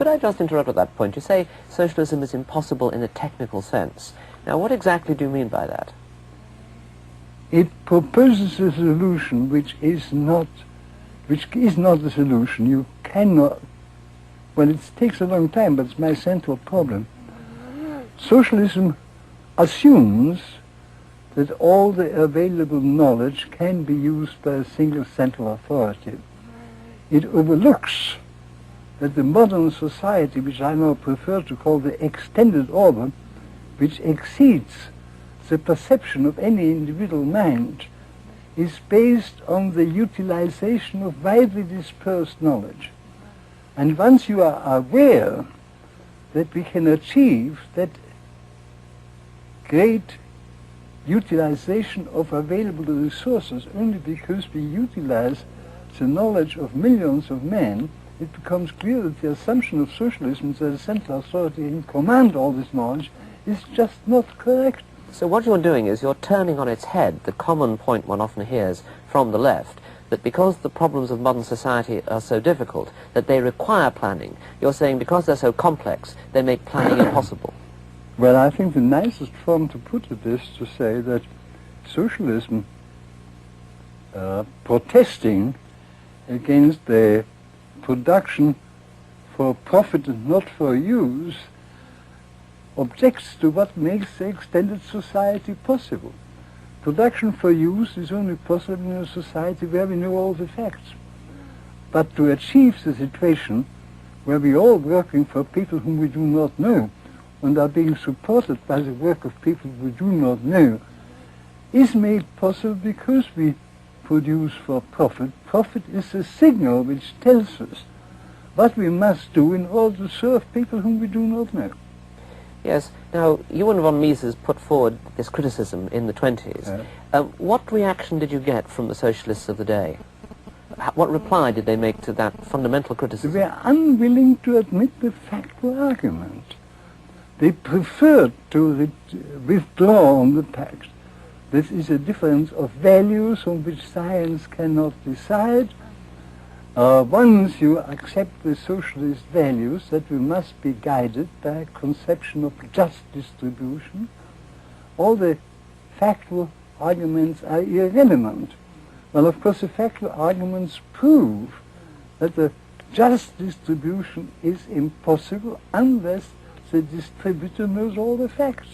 Could I just interrupt at that point? You say socialism is impossible in a technical sense. Now, what exactly do you mean by that? It proposes a solution which is not a solution. You cannot, well, it takes a long time, but it's my central problem. Socialism assumes that all the available knowledge can be used by a single central authority. It overlooks that the modern society, which I now prefer to call the extended order, which exceeds the perception of any individual mind, is based on the utilization of widely dispersed knowledge. And once you are aware that we can achieve that great utilization of available resources only because we utilize the knowledge of millions of men, it becomes clear that the assumption of socialism that a central authority can command all this knowledge is just not correct. So what you're doing is you're turning on its head the common point one often hears from the left, that because the problems of modern society are so difficult, that they require planning. You're saying because they're so complex, they make planning impossible. Well, I think the nicest form to put it is to say that socialism, protesting against the production for profit and not for use, objects to what makes the extended society possible. Production for use is only possible in a society where we know all the facts. But to achieve the situation where we are all working for people whom we do not know and are being supported by the work of people we do not know is made possible because we produce for profit. Profit is a signal which tells us what we must do in order to serve people whom we do not know. Yes. Now, you and von Mises put forward this criticism in the 20s. What reaction did you get from the socialists of the day? What reply did they make to that fundamental criticism? They were unwilling to admit the factual argument. They preferred to withdraw on the fact. This is a difference of values on which science cannot decide. Once you accept the socialist values that we must be guided by a conception of just distribution, all the factual arguments are irrelevant. Well, of course, the factual arguments prove that the just distribution is impossible unless the distributor knows all the facts.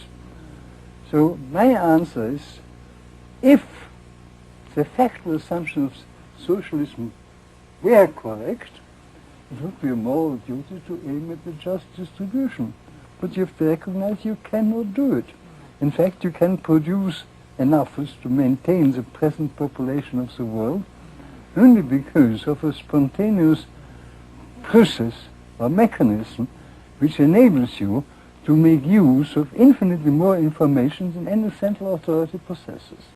So my answer is, if the factual assumptions of socialism were correct, it would be a moral duty to aim at the just distribution. But you have to recognize you cannot do it. In fact, you can produce enough to maintain the present population of the world only because of a spontaneous process or mechanism which enables you to make use of infinitely more information than any central authority possesses.